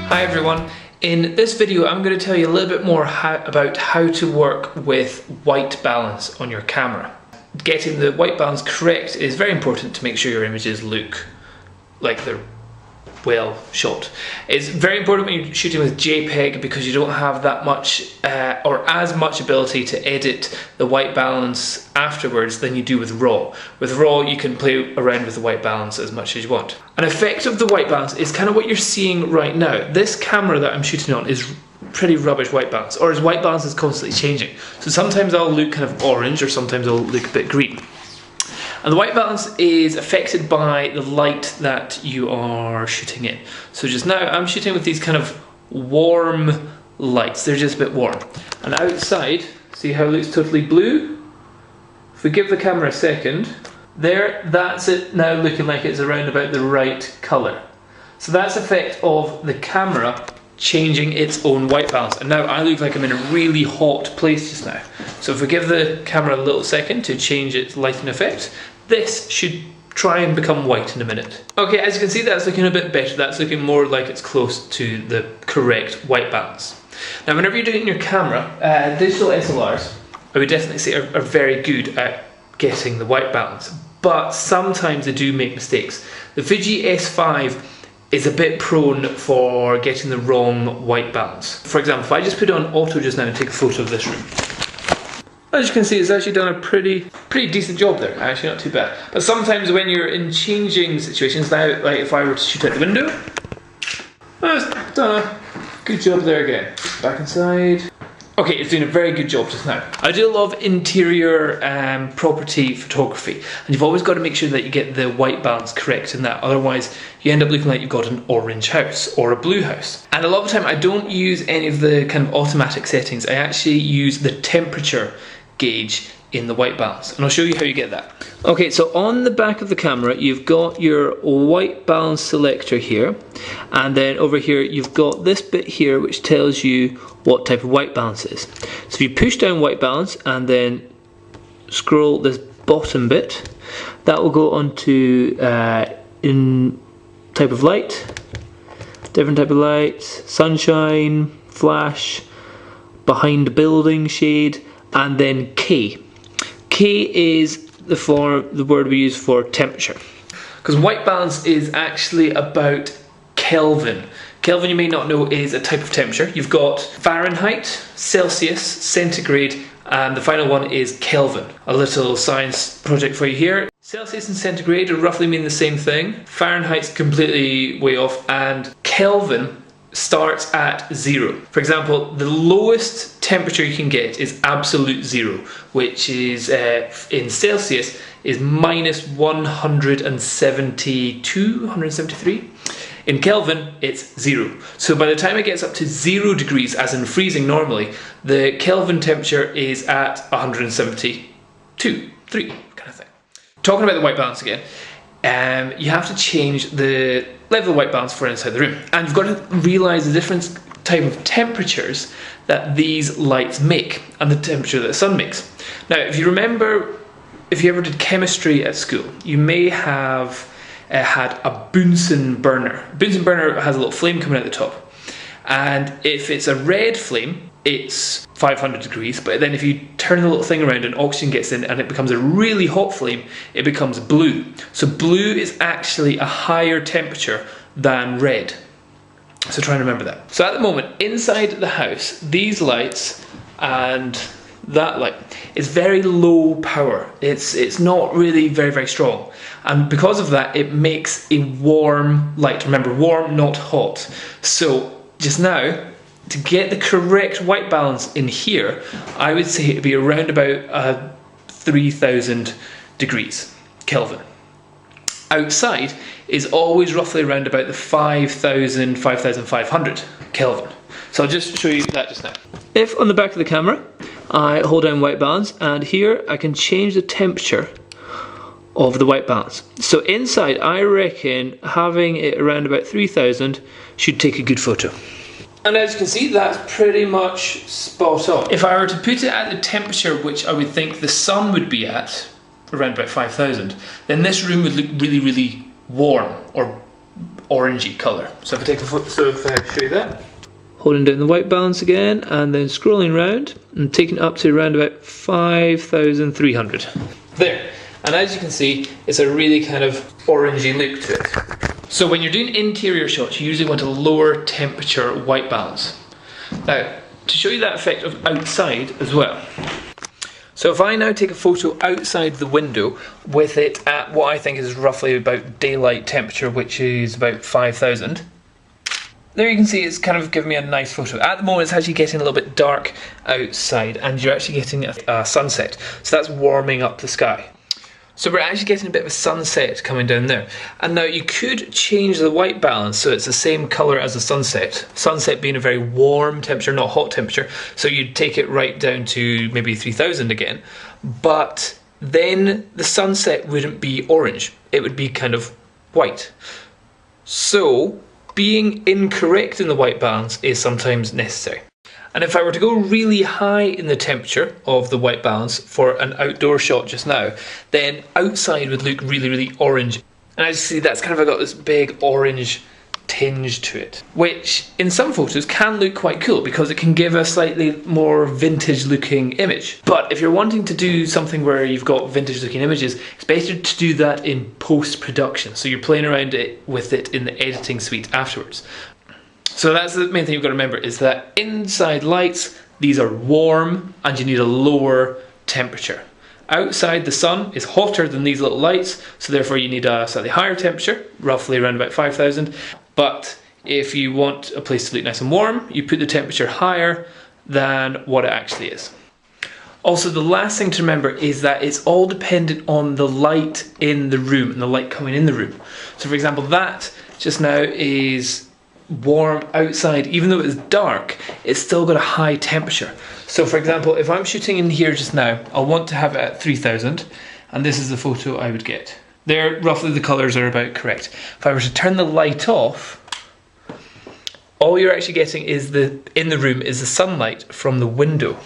Hi everyone, in this video I'm going to tell you a little bit more about how to work with white balance on your camera. Getting the white balance correct is very important to make sure your images look like they're well shot. It's very important when you're shooting with JPEG because you don't have that much or as much ability to edit the white balance afterwards than you do with RAW. With RAW you can play around with the white balance as much as you want. An effect of the white balance is kind of what you're seeing right now. This camera that I'm shooting on is pretty rubbish white balance, or its white balance is constantly changing. So sometimes I'll look kind of orange or sometimes I'll look a bit green. And the white balance is affected by the light that you are shooting in. So just now I'm shooting with these kind of warm lights. They're just a bit warm. And outside, see how it looks totally blue? If we give the camera a second, there, that's it now looking like it's around about the right colour. So that's effect of the camera changing its own white balance. And now I look like I'm in a really hot place just now. So if we give the camera a little second to change its lighting effect, this should try and become white in a minute. Okay, as you can see, that's looking a bit better. That's looking more like it's close to the correct white balance. Now, whenever you're doing it in your camera, digital SLRs, I would definitely say are very good at getting the white balance, but sometimes they do make mistakes. The Fuji S5 is a bit prone for getting the wrong white balance. For example, if I just put it on auto just now and take a photo of this room, as you can see, it's actually done a pretty decent job there. Actually, not too bad. But sometimes when you're in changing situations, now, like if I were to shoot out the window, it's done a good job there again. Back inside. Okay, it's doing a very good job just now. I do love interior property photography, and you've always got to make sure that you get the white balance correct in that, otherwise you end up looking like you've got an orange house or a blue house. And a lot of the time I don't use any of the kind of automatic settings, I actually use the temperature gauge in the white balance, and I'll show you how you get that. Okay, so on the back of the camera you've got your white balance selector here, and then over here you've got this bit here which tells you what type of white balance is. So if you push down white balance and then scroll this bottom bit, that will go onto in type of light, different type of lights, sunshine, flash, behind building, shade, and then K. K is the word we use for temperature. Because white balance is actually about Kelvin. Kelvin, you may not know, is a type of temperature. You've got Fahrenheit, Celsius, centigrade, and the final one is Kelvin. A little science project for you here. Celsius and centigrade roughly mean the same thing. Fahrenheit's completely way off, and Kelvin starts at 0. For example, the lowest temperature you can get is absolute 0, which is in Celsius is minus 172, 173. In Kelvin, it's 0. So by the time it gets up to 0 degrees, as in freezing normally, the Kelvin temperature is at 172, 3 kind of thing. Talking about the white balance again, you have to change the level of white balance for inside the room, and you've got to realise the different type of temperatures that these lights make and the temperature that the sun makes. Now, if you remember, if you ever did chemistry at school, you may have had a Bunsen burner. A Bunsen burner has a little flame coming out the top, and if it's a red flame, it's 500 degrees, but then if you turn the little thing around and oxygen gets in and it becomes a really hot flame, it becomes blue. So blue is actually a higher temperature than red. So try and remember that. So at the moment, inside the house, these lights and that light is very low power. It's not really very strong. And because of that, it makes a warm light. Remember, warm, not hot. So just now, to get the correct white balance in here, I would say it'd be around about 3000 degrees Kelvin. Outside is always roughly around about the 5000, 5500 Kelvin. So I'll just show you that just now. If on the back of the camera, I hold down white balance, and here I can change the temperature of the white balance. So inside, I reckon having it around about 3000 should take a good photo. And as you can see, that's pretty much spot on. If I were to put it at the temperature which I would think the sun would be at, around about 5000, then this room would look really warm, or orangey colour. So if I take a photo, so if I show you that. Holding down the white balance again and then scrolling around and taking it up to around about 5,300. There. And as you can see, it's a really kind of orangey look to it. So when you're doing interior shots, you usually want a lower temperature white balance. Now, to show you that effect of outside as well. So if I now take a photo outside the window with it at what I think is roughly about daylight temperature, which is about 5,000. There you can see it's kind of giving me a nice photo. At the moment it's actually getting a little bit dark outside and you're actually getting a sunset. So that's warming up the sky. So we're actually getting a bit of a sunset coming down there. And now you could change the white balance so it's the same colour as the sunset. Sunset being a very warm temperature, not hot temperature. So you'd take it right down to maybe 3,000 again. But then the sunset wouldn't be orange. It would be kind of white. So being incorrect in the white balance is sometimes necessary. And if I were to go really high in the temperature of the white balance for an outdoor shot just now, then outside would look really, really orange. And as you see, that's kind of got this big orange tinge to it, which in some photos can look quite cool because it can give a slightly more vintage looking image. But if you're wanting to do something where you've got vintage looking images, it's better to do that in post-production. So you're playing around with it in the editing suite afterwards. So that's the main thing you've got to remember, is that inside lights, these are warm and you need a lower temperature. Outside, the sun is hotter than these little lights, so therefore you need a slightly higher temperature, roughly around about 5,000. But if you want a place to look nice and warm, you put the temperature higher than what it actually is. Also, the last thing to remember is that it's all dependent on the light in the room and the light coming in the room. So for example, that just now is warm outside. Even though it's dark, it's still got a high temperature. So for example, if I'm shooting in here just now, I'll want to have it at 3,000, and this is the photo I would get. There, roughly the colours are about correct. If I were to turn the light off, all you're actually getting is in the room is the sunlight from the window.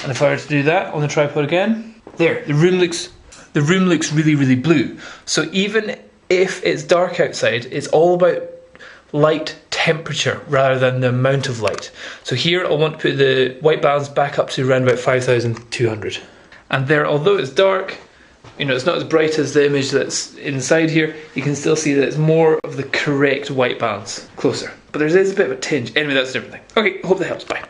And if I were to do that on the tripod again, there, the room looks really, really blue. So even if it's dark outside, it's all about light temperature rather than the amount of light. So here I want to put the white balance back up to around about 5,200. And there, although it's dark, you know, it's not as bright as the image that's inside here, you can still see that it's more of the correct white balance, closer. But there is a bit of a tinge. Anyway, that's a different thing. Okay, hope that helps. Bye.